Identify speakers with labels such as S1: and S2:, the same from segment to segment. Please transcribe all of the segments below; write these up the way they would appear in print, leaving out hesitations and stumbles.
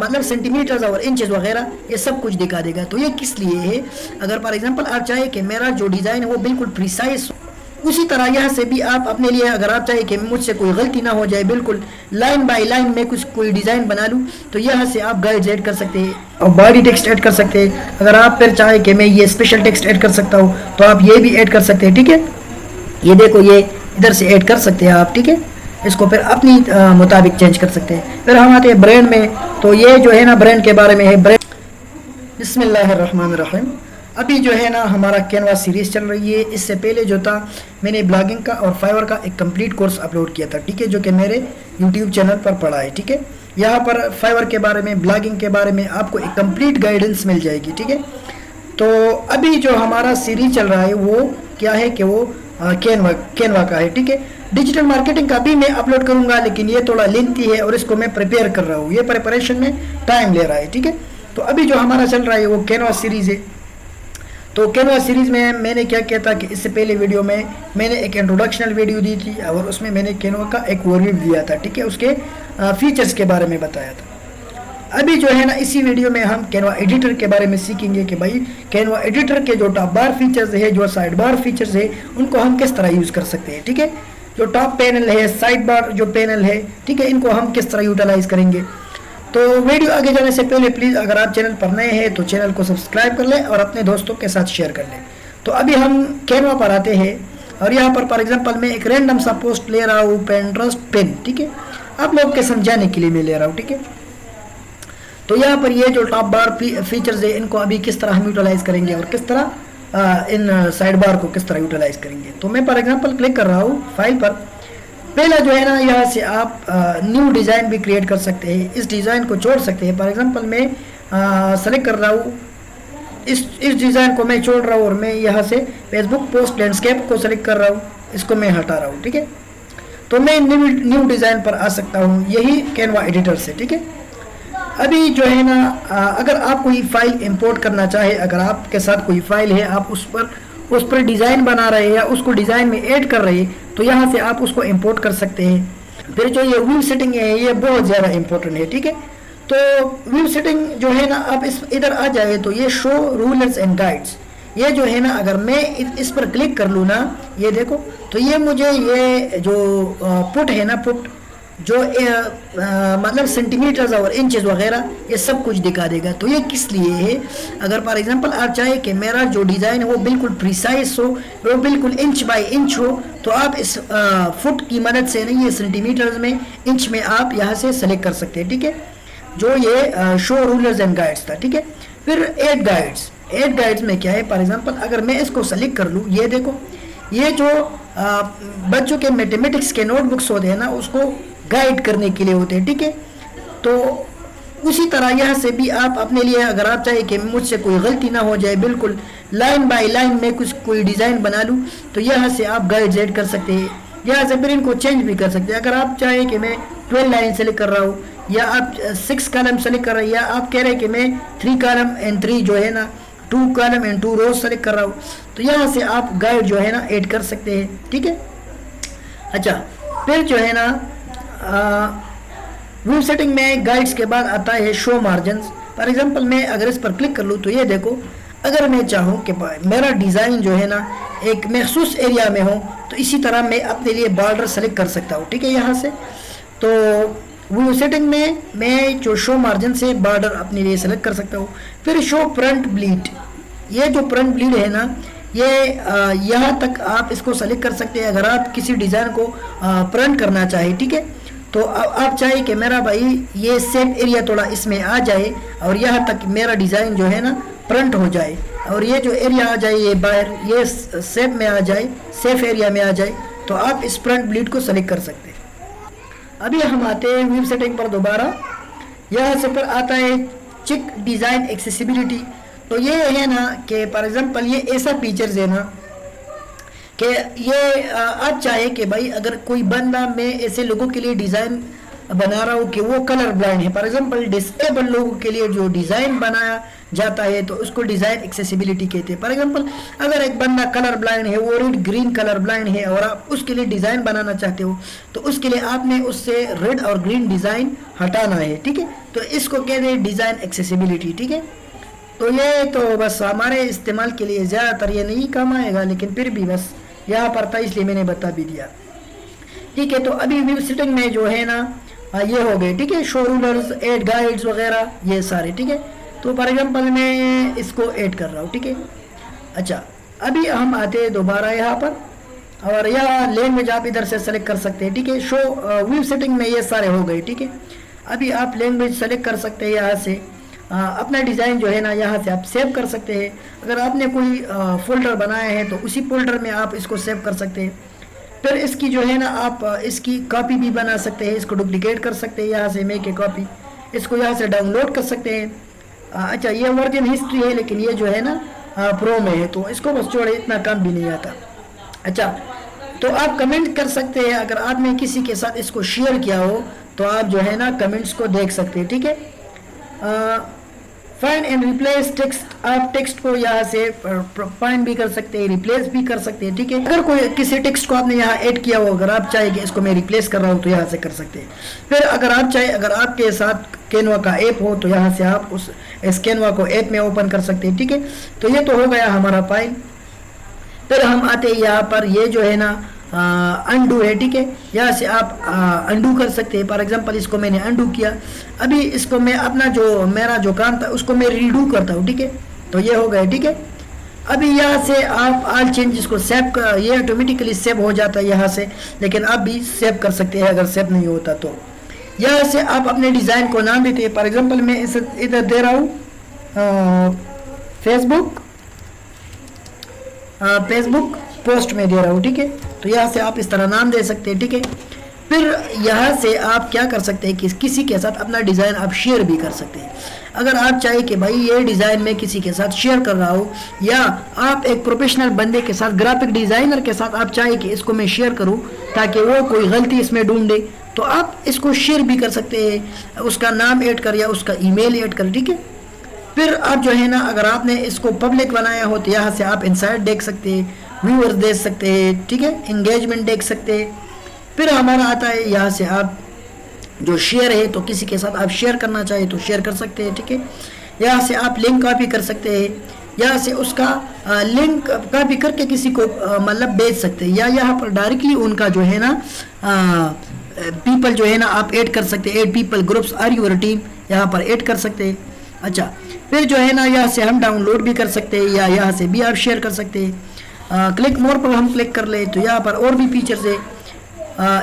S1: मतलब सेंटीमीटर्स और इंचेस वगैरह ये सब कुछ दिखा देगा। तो ये किस लिए है, अगर फॉर एग्जांपल आप चाहे कि मेरा जो डिज़ाइन है वो बिल्कुल प्रिसाइज, उसी तरह यहाँ से भी आप अपने लिए अगर आप चाहे कि मुझसे कोई गलती ना हो जाए, बिल्कुल लाइन बाय लाइन में कुछ कोई डिज़ाइन बना लूँ, तो यहाँ से आप गाइड्स ऐड कर सकते हैं और बॉडी टेक्स्ट ऐड कर सकते हैं। अगर आप फिर चाहे कि मैं ये स्पेशल टेक्स्ट ऐड कर सकता हूँ तो आप ये भी ऐड कर सकते हैं। ठीक है, ये देखो ये इधर से ऐड कर सकते हैं आप। ठीक है, इसको फिर अपनी मुताबिक चेंज कर सकते हैं। फिर हम आते हैं ब्रांड में, तो ये जो है ना ब्रांड के बारे में है। ब्रांड बिस्मिल्लाहिर्रहमानिर्रहीम। अभी जो है ना हमारा कैनवा सीरीज़ चल रही है। इससे पहले जो था मैंने ब्लॉगिंग का और फाइवर का एक कंप्लीट कोर्स अपलोड किया था। ठीक है, जो कि मेरे यूट्यूब चैनल पर पड़ा है। ठीक है, यहाँ पर फाइवर के बारे में, ब्लॉगिंग के बारे में आपको एक कंप्लीट गाइडेंस मिल जाएगी। ठीक है, तो अभी जो हमारा सीरीज चल रहा है वो क्या है कि वो कैनवा का है। ठीक है, डिजिटल मार्केटिंग का भी मैं अपलोड करूंगा, लेकिन ये थोड़ा लेंथी है और इसको मैं प्रिपेयर कर रहा हूँ, ये प्रिपरेशन में टाइम ले रहा है। ठीक है, तो अभी जो हमारा चल रहा है वो कैनवा सीरीज़ है। तो कैनवा सीरीज़ में मैंने क्या किया था कि इससे पहले वीडियो में मैंने एक इंट्रोडक्शनल वीडियो दी थी और उसमें मैंने कैनवा का एक ओवरव्यू दिया था। ठीक है, उसके फीचर्स के बारे में बताया था। अभी जो है ना इसी वीडियो में हम कैनवा एडिटर के बारे में सीखेंगे कि भाई कैनवा एडिटर के जो टॉप बार फीचर्स है, जो साइड बार फीचर्स है, उनको हम किस तरह यूज़ कर सकते हैं। ठीक है, जो टॉप पैनल है, साइड बार जो पैनल है, ठीक है, इनको हम किस तरह यूटिलाइज करेंगे। तो वीडियो आगे जाने से पहले प्लीज़ अगर आप चैनल पर नए हैं तो चैनल को सब्सक्राइब कर लें और अपने दोस्तों के साथ शेयर कर लें। तो अभी हम कैनवा पर आते हैं और यहाँ पर फॉर एग्जांपल मैं एक रैंडम सा पोस्ट ले रहा हूँ, पिंटरेस्ट पेन। ठीक है, आप लोग के समझाने के लिए मैं ले रहा हूँ। ठीक है, तो यहाँ पर ये जो टॉप बार फीचर्स है इनको अभी किस तरह हम यूटिलाइज करेंगे और किस तरह इन साइड बार को किस तरह यूटिलाइज करेंगे। तो मैं फॉर एग्जांपल क्लिक कर रहा हूँ फाइल पर। पहला जो है ना यहाँ से आप न्यू डिज़ाइन भी क्रिएट कर सकते हैं, इस डिज़ाइन को छोड़ सकते हैं। फॉर एग्जांपल मैं सेलेक्ट कर रहा हूँ, इस डिज़ाइन को मैं छोड़ रहा हूँ और मैं यहाँ से फेसबुक पोस्ट लैंडस्केप को सेलेक्ट कर रहा हूँ, इसको मैं हटा रहा हूँ। ठीक है, तो मैं न्यू डिज़ाइन पर आ सकता हूँ, यही कैनवा एडिटर से। ठीक है, अभी जो है ना अगर आप कोई फाइल इंपोर्ट करना चाहे, अगर आपके साथ कोई फाइल है, आप उस पर डिज़ाइन बना रहे हैं या उसको डिज़ाइन में ऐड कर रहे हैं, तो यहाँ से आप उसको इंपोर्ट कर सकते हैं। फिर जो ये व्यू सेटिंग है ये बहुत ज़्यादा इंपॉर्टेंट है। ठीक है, तो व्यू सेटिंग जो है ना आप इधर आ जाए तो ये शो रूलर्स एंड गाइड्स, ये जो है ना अगर मैं इस पर क्लिक कर लूँ ना, ये देखो, तो ये मुझे ये जो पुट है ना, पुट जो मतलब सेंटीमीटर्स और इंचेस वगैरह ये सब कुछ दिखा देगा। तो ये किस लिए है, अगर फॉर एग्जांपल आप चाहे कि मेरा जो डिज़ाइन है वो बिल्कुल प्रिसाइज हो, वो बिल्कुल इंच बाय इंच हो, तो आप इस फुट की मदद से नहीं, ये सेंटीमीटर्स में, इंच में आप यहाँ से सेलेक्ट कर सकते हैं। ठीक है, जो ये शो रूलर्स एंड गाइड्स था। ठीक है, फिर एड गाइड्स में क्या है, फॉर एग्जांपल अगर मैं इसको सेलेक्ट कर लूँ, ये देखो, ये जो बच्चों के मैथमेटिक्स के नोटबुक्स होते हैं ना, उसको गाइड करने के लिए होते हैं। ठीक है, तो उसी तरह यहाँ से भी आप अपने लिए अगर आप चाहे कि मुझसे कोई गलती ना हो जाए, बिल्कुल लाइन बाय लाइन में कुछ कोई डिज़ाइन बना लूँ, तो यहाँ से आप गाइड्स ऐड कर सकते हैं। यहाँ से फिर इनको चेंज भी कर सकते हैं। अगर आप चाहे कि मैं 12 लाइन सेलेक्ट कर रहा हूँ, या आप 6 कॉलम सेलेक्ट कर रहे हैं, या आप कह रहे हैं कि मैं 3 कॉलम एंड 3 जो है ना 2 कॉलम एंड 2 रोज सेलेक्ट कर रहा हूँ, तो यहाँ से आप गाइड जो है ना ऐड कर सकते हैं। ठीक है, अच्छा, फिर जो है ना व्यू सेटिंग में गाइड्स के बाद आता है शो मार्जिन्स। फॉर एग्जांपल मैं अगर इस पर क्लिक कर लूँ तो ये देखो, अगर मैं चाहूँ कि मेरा डिज़ाइन जो है ना एक मखसूस एरिया में हो, तो इसी तरह मैं अपने लिए बॉर्डर सेलेक्ट कर सकता हूँ। ठीक है, यहाँ से तो व्यू सेटिंग में मैं जो शो मार्जिन से बॉर्डर अपने लिए सेलेक्ट कर सकता हूँ। फिर शो फ्रंट ब्लीड, ये जो फ्रंट ब्लीड है ना, ये यहाँ तक आप इसको सेलेक्ट कर सकते हैं अगर आप किसी डिज़ाइन को फ्रंट करना चाहे। ठीक है, तो आप चाहे कि मेरा भाई ये सेफ एरिया थोड़ा इसमें आ जाए और यहाँ तक मेरा डिज़ाइन जो है ना फ्रंट हो जाए, और ये जो एरिया आ जाए ये बाहर, ये सेफ में आ जाए, सेफ एरिया में आ जाए, तो आप इस फ्रंट ब्लीड को सेलेक्ट कर सकते हैं। अभी हम आते हैं व्यू सेटिंग पर दोबारा। यहाँ से पर आता है चेक डिज़ाइन एक्सेसिबिलिटी। तो ये है ना कि फॉर एग्जांपल ये ऐसा फीचर्स है ना कि ये आप चाहे कि भाई अगर कोई बंदा, मैं ऐसे लोगों के लिए डिज़ाइन बना रहा हूँ कि वो कलर ब्लाइंड है, फॉर एग्जांपल डिसेबल लोगों के लिए जो डिज़ाइन बनाया जाता है तो उसको डिज़ाइन एक्सेसिबिलिटी कहते हैं। फॉर एग्जांपल अगर एक बंदा कलर ब्लाइंड है, वो रेड ग्रीन कलर ब्लाइंड है और आप उसके लिए डिज़ाइन बनाना चाहते हो तो उसके लिए आपने उससे रेड और ग्रीन डिज़ाइन हटाना है, ठीक है। तो इसको कहते हैं डिज़ाइन एक्सेसिबिलिटी, ठीक है। तो ये तो बस हमारे इस्तेमाल के लिए ज़्यादातर ये नहीं काम आएगा, लेकिन फिर भी बस यहाँ पर था इसलिए मैंने बता भी दिया, ठीक है। तो अभी व्यू सेटिंग में जो है ना ये हो गए, ठीक है, शो रूलर्स, ऐड गाइड्स वगैरह ये सारे, ठीक है। तो फॉर एग्जांपल मैं इसको ऐड कर रहा हूँ, ठीक है। अच्छा, अभी हम आते हैं दोबारा यहाँ पर और यह लैंग्वेज आप इधर से सेलेक्ट कर सकते हैं, ठीक है। शो व्यू सेटिंग में ये सारे हो गए, ठीक है। अभी आप लैंग्वेज सेलेक्ट कर सकते हैं यहाँ से, अपना डिज़ाइन जो है ना यहाँ से आप सेव कर सकते हैं। अगर आपने कोई फोल्डर बनाया है तो उसी फोल्डर में आप इसको सेव कर सकते हैं। फिर इसकी जो है ना आप इसकी कॉपी भी बना सकते हैं, इसको डुप्लीकेट कर सकते हैं यहाँ से, मेक ए कॉपी, इसको यहाँ से डाउनलोड कर सकते हैं। अच्छा, ये वर्जन हिस्ट्री है लेकिन ये जो है ना प्रो में है, तो इसको बस छोड़े, इतना काम भी नहीं आता। अच्छा, तो आप कमेंट कर सकते हैं, अगर आपने किसी के साथ इसको शेयर किया हो तो आप जो है ना कमेंट्स को देख सकते हैं, ठीक है। फाइंड एंड रिप्लेस टेक्स्ट, आप टेक्स्ट को यहाँ से फाइंड भी कर सकते हैं, रिप्लेस भी कर सकते हैं, ठीक है। अगर कोई किसी टेक्स्ट को आपने यहाँ ऐड किया हो, अगर आप चाहे कि इसको मैं रिप्लेस कर रहा हूँ तो यहाँ से कर सकते हैं। फिर अगर आप चाहे, अगर आपके साथ कैनवा का ऐप हो तो यहाँ से आप इस कैनवा को ऐप में ओपन कर सकते हैं, ठीक है। तो ये तो हो गया हमारा फाइल। फिर हम आते हैं यहाँ पर, ये जो है ना अंडू है, ठीक है। यहाँ से आप अंडू कर सकते हैं। फॉर एग्जांपल इसको मैंने अंडू किया, अभी इसको मैं अपना जो मेरा जो काम था उसको मैं रीडू करता हूँ, ठीक है। तो ये हो गया, ठीक है। अभी यहाँ से आप ऑल चेंजेस को सेव कर, ये ऑटोमेटिकली सेव हो जाता है यहाँ से, लेकिन आप भी सेव कर सकते हैं अगर सेव नहीं होता तो। यहाँ से आप अपने डिज़ाइन को नाम देते हैं। फॉर एग्जांपल मैं इसे इधर दे रहा हूँ फेसबुक पोस्ट में दे रहा हूँ, ठीक है। तो यहाँ से आप इस तरह नाम दे सकते हैं, ठीक है। फिर यहाँ से आप क्या कर सकते हैं कि किसी के साथ अपना डिज़ाइन आप शेयर भी कर सकते हैं। अगर आप चाहे कि भाई ये डिज़ाइन मैं किसी के साथ शेयर कर रहा हूँ, या आप एक प्रोफेशनल बंदे के साथ, ग्राफिक डिज़ाइनर के साथ आप चाहे कि इसको मैं शेयर करूँ ताकि वो कोई गलती इसमें ढूंढे, तो आप इसको शेयर भी कर सकते हैं, उसका नाम ऐड कर या उसका ईमेल ऐड कर, ठीक है। फिर आप जो है ना, अगर आपने इसको पब्लिक बनाया हो तो यहाँ से आप इनसाइट देख सकते हैं, व्यूअर्स देख सकते हैं, ठीक है, एंगेजमेंट देख सकते हैं। फिर हमारा आता है यहाँ से आप जो शेयर है, तो किसी के साथ आप शेयर करना चाहे तो शेयर कर सकते हैं, ठीक है। यहाँ से आप लिंक कॉपी कर सकते हैं, यहाँ से उसका लिंक कॉपी करके किसी को मतलब भेज सकते हैं, या यहाँ पर डायरेक्टली उनका जो है ना पीपल जो है ना आप ऐड कर सकते हैं। Add people groups are your team, यहाँ पर ऐड कर सकते हैं। अच्छा, फिर जो है ना यहाँ से हम डाउनलोड भी कर सकते हैं, या यहाँ से भी आप शेयर कर सकते हैं। क्लिक मोर पर हम क्लिक कर ले तो यहाँ पर और भी फीचर्स है,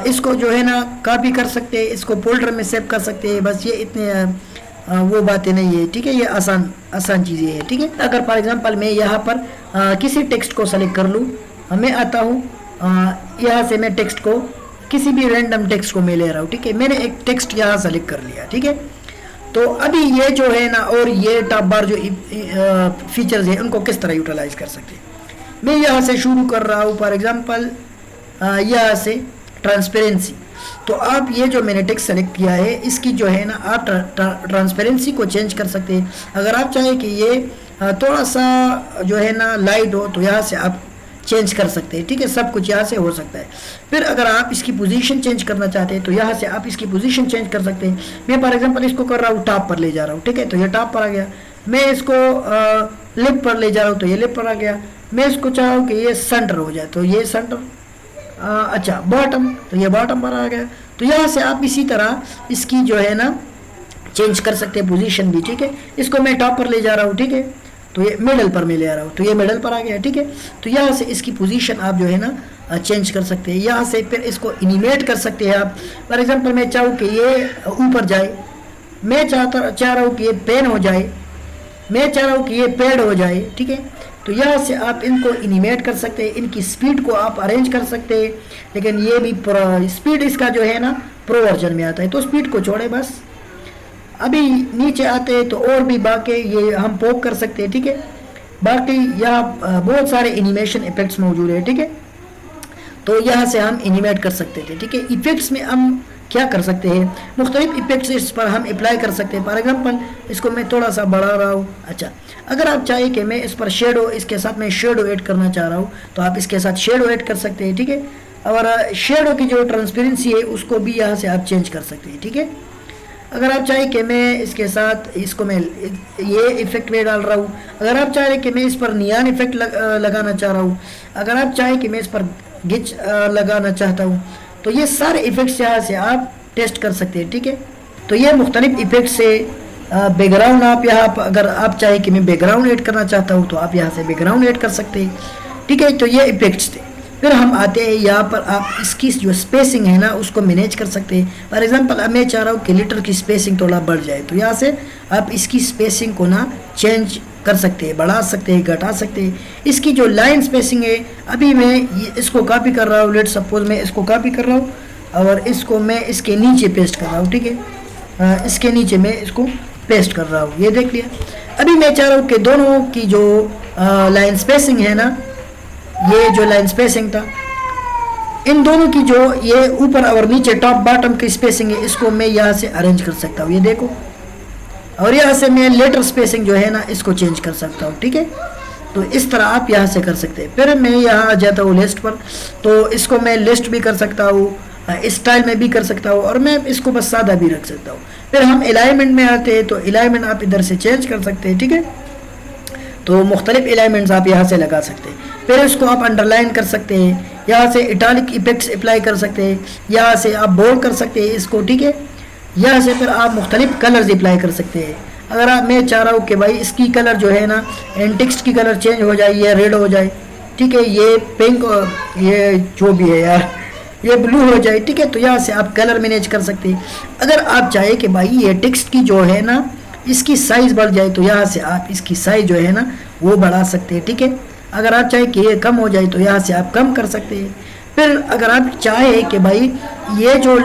S1: इसको जो है ना कॉपी कर सकते हैं, इसको फोल्डर में सेव कर सकते हैं। बस ये इतने वो बातें नहीं है, ठीक है, ये आसान चीज़ें हैं, ठीक है। अगर फॉर एग्जांपल मैं यहाँ पर किसी टेक्स्ट को सेलेक्ट कर लूँ, मैं आता हूँ यहाँ से, मैं टेक्स्ट को किसी भी रैंडम टेक्स्ट को मैं ले रहा हूँ, ठीक है। मैंने एक टेक्स्ट यहाँ सेलेक्ट कर लिया, ठीक है। तो अभी ये जो है ना, और ये टॉप बार जो फीचर्स हैं उनको किस तरह यूटिलाइज कर सकते हैं, मैं यहाँ से शुरू कर रहा हूँ। फॉर एग्जांपल यहाँ से ट्रांसपेरेंसी, तो आप ये जो मैंने टेक्स्ट सेलेक्ट किया है इसकी जो है ना आप ट्रांसपेरेंसी को चेंज कर सकते हैं। अगर आप चाहें कि ये थोड़ा सा जो है ना लाइट हो तो यहाँ से आप चेंज कर सकते हैं, ठीक है। सब कुछ यहाँ से हो सकता है। फिर अगर आप इसकी पोजीशन चेंज करना चाहते हैं तो यहाँ से आप इसकी पोजीशन चेंज कर सकते हैं। मैं फॉर एग्जांपल इसको कर रहा हूँ टॉप पर ले जा रहा हूँ, ठीक है, तो ये टॉप पर आ गया। मैं इसको लेफ्ट पर ले जा रहा हूँ तो ये लेफ्ट पर आ गया। मैं इसको चाह रहा हूँ कि ये सेंटर हो जाए तो ये सेंटर, अच्छा बॉटम, तो ये बॉटम पर आ गया। तो यहाँ से आप इसी तरह इसकी जो है ना चेंज कर सकते हैं पोजीशन भी, ठीक है। इसको मैं टॉप पर ले जा रहा हूँ, ठीक है, तो ये मिडल पर मैं ले आ रहा हूँ तो ये मिडल पर आ गया, ठीक है। तो यहाँ से इसकी पोजीशन आप जो है ना चेंज कर सकते हैं। यहाँ से फिर इसको एनिमेट कर सकते हैं आप। फॉर एग्जांपल मैं चाहूँ कि ये ऊपर जाए, मैं चाह रहा हूँ कि ये पेन हो जाए, मैं चाह रहा हूँ कि ये पेड हो जाए, ठीक है। तो यहाँ से आप इनको एनिमेट कर सकते हैं, इनकी स्पीड को आप अरेंज कर सकते हैं। लेकिन ये भी स्पीड इसका जो है ना प्रो वर्जन में आता है, तो स्पीड को छोड़े बस। अभी नीचे आते हैं तो और भी बाकी ये हम पोक कर सकते हैं, ठीक है। बाकी यहाँ बहुत सारे एनिमेशन इफेक्ट्स मौजूद है, ठीक है। तो यहाँ से हम एनिमेट कर सकते थे, ठीक है। इफेक्ट्स में हम क्या कर सकते हैं, मुख्तलिफ इफेक्ट्स इस पर हम अप्लाई कर सकते हैं। फॉर एग्जांपल इसको मैं थोड़ा सा बढ़ा रहा हूँ। अच्छा, अगर आप चाहें कि मैं इस पर शेडो, इसके साथ मैं शेडो ऐड करना चाह रहा हूँ तो आप इसके साथ शेडो ऐड कर सकते हैं, ठीक है। और शेडो की जो ट्रांसपेरेंसी है उसको भी यहाँ से आप चेंज कर सकते हैं, ठीक है। अगर आप चाहें कि मैं इसके साथ इसको मैं ये इफेक्ट में डाल रहा हूँ, अगर आप चाह रहे कि मैं इस पर नियान इफेक्ट लगाना चाह रहा हूँ, अगर आप चाहें कि मैं इस पर गिच लगाना चाहता हूँ, तो ये सारे इफेक्ट्स यहाँ से आप टेस्ट कर सकते हैं, ठीक है। तो ये मुख्तलिफ इफेक्ट से बैकग्राउंड आप यहाँ पर, अगर आप चाहें कि मैं बैकग्राउंड ऐड करना चाहता हूँ तो आप यहाँ से बैकग्राउंड ऐड कर सकते हैं, ठीक है। तो ये इफेक्ट्स थे। फिर हम आते हैं यहाँ पर, आप इसकी जो स्पेसिंग है ना उसको मैनेज कर सकते हैं। फॉर एग्जांपल अब मैं चाह रहा हूँ कि लेटर की स्पेसिंग थोड़ा बढ़ जाए, तो यहाँ से आप इसकी स्पेसिंग को ना चेंज कर सकते हैं, बढ़ा सकते हैं, घटा सकते हैं। इसकी जो लाइन स्पेसिंग है, अभी मैं इसको कॉपी कर रहा हूँ, लेट सपोज मैं इसको कॉपी कर रहा हूँ और इसको मैं इसके नीचे पेस्ट कर रहा हूँ, ठीक है। इसके नीचे मैं इसको पेस्ट कर रहा हूँ, ये देख लिया। अभी मैं चाह रहा हूँ कि दोनों की जो लाइन स्पेसिंग है ना, ये जो लाइन स्पेसिंग था, इन दोनों की जो ये ऊपर और नीचे टॉप बॉटम की स्पेसिंग है, इसको मैं यहाँ से अरेंज कर सकता हूँ, ये देखो। और यहाँ से मैं लेटर स्पेसिंग जो है ना इसको चेंज कर सकता हूँ, ठीक है। तो इस तरह आप यहाँ से कर सकते हैं। फिर मैं यहाँ आ जाता हूँ लिस्ट पर, तो इसको मैं लिस्ट भी कर सकता हूँ, स्टाइल में भी कर सकता हूँ, और मैं इसको बस सादा भी रख सकता हूँ। फिर हम अलाइनमेंट में आते हैं, तो अलाइनमेंट आप इधर से चेंज कर सकते हैं, ठीक है। तो मुख्तलिफ अलाइनमेंट्स आप यहाँ से लगा सकते हैं। फिर इसको आप अंडरलाइन कर सकते हैं, यहाँ से इटालिक इफेक्ट्स अप्लाई कर सकते हैं, यहाँ से आप बोल्ड कर सकते हैं इसको, ठीक है। यहाँ से फिर आप मुख्तलिफ कलर्स अप्लाई कर सकते हैं। अगर आप, मैं चाह रहा हूँ कि भाई इसकी कलर जो है ना, एंड टेक्स्ट की कलर चेंज हो जाए, ये रेड हो जाए, ठीक है, ये पिंक, ये जो भी है यार, ये ब्लू हो जाए, ठीक है। तो यहाँ से आप कलर मैनेज कर सकते हैं। अगर आप चाहें कि भाई ये टेक्स्ट की जो है ना इसकी साइज़ बढ़ जाए, तो यहाँ से आप इसकी साइज़ जो है ना वो बढ़ा सकते हैं, ठीक है। अगर आप चाहें कि ये कम हो जाए तो यहाँ से आप कम कर सकते हैं। फिर अगर आप चाहें कि भाई ये जो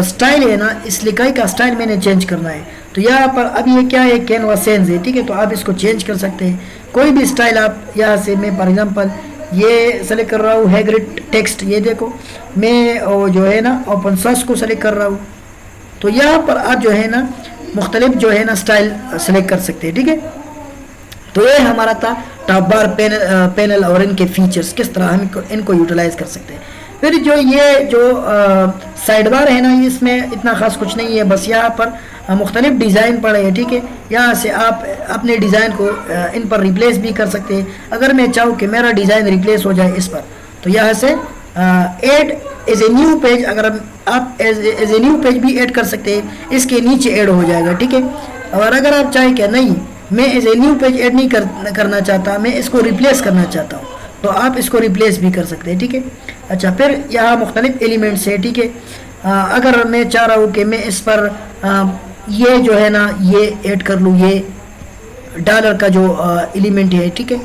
S1: स्टाइल है ना, इस लिखाई का स्टाइल मैंने चेंज करना है, तो यहाँ पर अब ये क्या है, कैनवा सेंस है, ठीक है। तो आप इसको चेंज कर सकते हैं, कोई भी स्टाइल आप यहाँ से, मैं फॉर एग्जांपल ये सेलेक्ट कर रहा हूँ हैग्रिड टेक्स्ट, ये देखो मैं जो है ना ओपन सोर्स को सेलेक्ट कर रहा हूँ। तो यहाँ पर आप जो है ना मुख्तलिफ जो है ना स्टाइल सेलेक्ट कर सकते हैं, ठीक है। तो ये हमारा था टॉप बार पैनल और इनके फीचर्स, किस तरह हम इनको यूटिलाइज कर सकते हैं। फिर जो ये जो साइड बार है ना, इसमें इतना खास कुछ नहीं है, बस यहाँ पर मुख्तलिफ डिज़ाइन पड़े हैं, ठीक है। यहाँ से आप अपने डिज़ाइन को इन पर रिप्लेस भी कर सकते हैं। अगर मैं चाहूँ कि मेरा डिज़ाइन रिप्लेस हो जाए इस पर, तो यहाँ से add as a new page, अगर आप एज ए न्यू पेज भी ऐड कर सकते हैं, इसके नीचे ऐड हो जाएगा, ठीक है। और अगर आप चाहें कि नहीं मैं as a new page add नहीं करना चाहता, मैं इसको रिप्लेस करना चाहता हूँ, तो आप इसको रिप्लेस भी कर सकते हैं, ठीक है। अच्छा, फिर यहाँ मुख्तलिफ एलिमेंट्स है, ठीक है। अगर मैं चाह रहा हूँ कि मैं इस पर ये जो है ना ये ऐड कर लूँ, ये डॉलर का जो एलिमेंट है, ठीक है,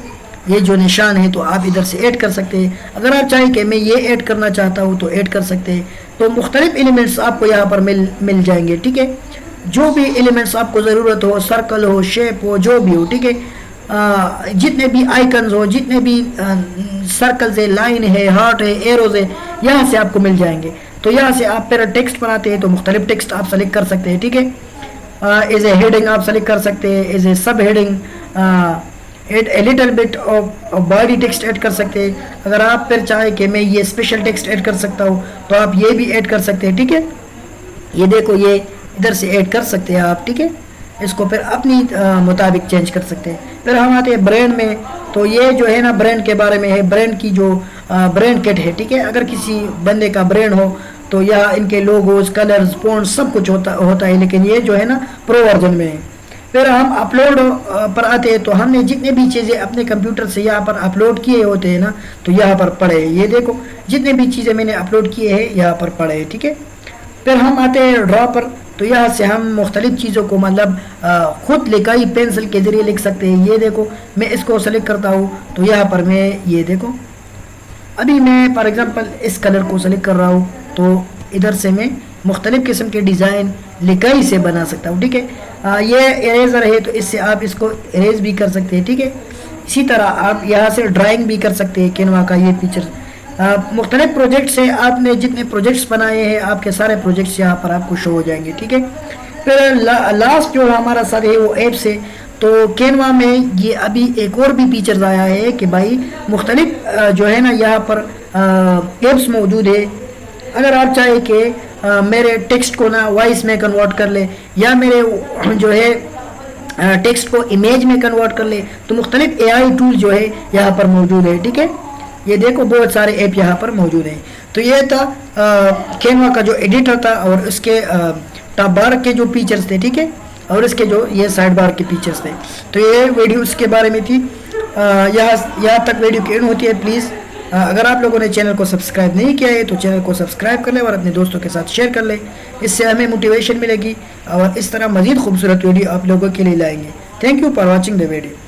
S1: ये जो निशान है, तो आप इधर से ऐड कर सकते हैं। अगर आप चाहें कि मैं ये ऐड करना चाहता हूँ तो ऐड कर सकते हैं। तो मुख्तलिफ एलिमेंट्स आपको यहाँ पर मिल जाएंगे, ठीक है। जो भी एलिमेंट्स आपको ज़रूरत हो, सर्कल हो, शेप हो, जो भी हो, ठीक है। जितने भी आइकन्स हो, जितने भी सर्कल्स है, लाइन है, हार्ट है, एरोज है, यहाँ से आपको मिल जाएंगे। तो यहाँ से आप फिर टेक्स्ट बनाते हैं तो मुख्तलिफ टेक्स्ट आप सेलेक्ट कर सकते हैं, ठीक है। एज ए हेडिंग आप सेलेक्ट कर सकते हैं, एज ए सब heading a little bit of body text add कर सकते हैं। अगर आप फिर चाहें कि मैं ये स्पेशल टेक्स्ट ऐड कर सकता हूँ तो आप ये भी ऐड कर सकते हैं, ठीक है। ये देखो, ये इधर से ऐड कर सकते हैं आप, ठीक है। इसको फिर अपनी मुताबिक चेंज कर सकते हैं। फिर हम आते हैं ब्रांड में, तो ये जो है ना ब्रांड के बारे में है, ब्रांड की जो ब्रांड किट है, ठीक है। अगर किसी बंदे का ब्रांड हो तो यह इनके लोगोज, कलर्स, फॉन्ट्स सब कुछ होता है, लेकिन ये जो है ना प्रो वर्जन में है। फिर हम अपलोड पर आते हैं, तो हमने जितने भी चीज़ें अपने कंप्यूटर से यहाँ पर अपलोड किए होते हैं ना, तो यहाँ पर पड़े हैं, ये देखो जितने भी चीज़ें मैंने अपलोड किए हैं यहाँ पर पड़े हैं, ठीक है। फिर हम आते हैं ड्रॉ पर, तो यहाँ से हम मुख्तलिफ चीज़ों को मतलब ख़ुद लिखाई पेंसिल के ज़रिए लिख सकते हैं। ये देखो मैं इसको सेलेक्ट करता हूँ तो यहाँ पर मैं ये देखो, अभी मैं फॉर एग्ज़ाम्पल इस कलर को सेलेक्ट कर रहा हूँ, तो इधर से मैं मुख्तलिफ़ किस्म के डिज़ाइन लिखाई से बना सकता हूँ, ठीक है। ये इरेज़र है तो इससे आप इसको इरेज भी कर सकते हैं, ठीक है। इसी तरह आप यहाँ से ड्राइंग भी कर सकते हैं, कैनवा का ये फीचर मुख्तलिफ प्रोजेक्ट्स है, आपने जितने प्रोजेक्ट्स बनाए हैं आपके सारे प्रोजेक्ट्स यहाँ पर आपको शो हो जाएंगे, ठीक है। फिर लास्ट जो हमारा सर है वो एप्स है। तो कैनवा में ये अभी एक और भी फीचर्स आया है कि भाई मुख्तलिफ जो है ना यहाँ पर एप्स मौजूद है। अगर आप चाहे कि मेरे टेक्स्ट को ना वॉइस में कन्वर्ट कर ले, या मेरे जो है टेक्स्ट को इमेज में कन्वर्ट कर ले, तो मुख्तलिफ AI टूल जो है यहाँ पर मौजूद है, ठीक है। ये देखो बहुत सारे ऐप यहाँ पर मौजूद हैं। तो ये था कैनवा का जो एडिटर था और उसके टॉप बार के जो फीचर्स थे, ठीक है, और इसके जो ये साइड बार के फीचर्स थे। तो ये वीडियो उसके बारे में थी। यहाँ तक वीडियो की एंड होती है। प्लीज़ अगर आप लोगों ने चैनल को सब्सक्राइब नहीं किया है तो चैनल को सब्सक्राइब कर लें और अपने दोस्तों के साथ शेयर कर लें। इससे हमें मोटिवेशन मिलेगी और इस तरह मज़ीद खूबसूरत वीडियो आप लोगों के लिए लाएंगे। Thank you for watching the video.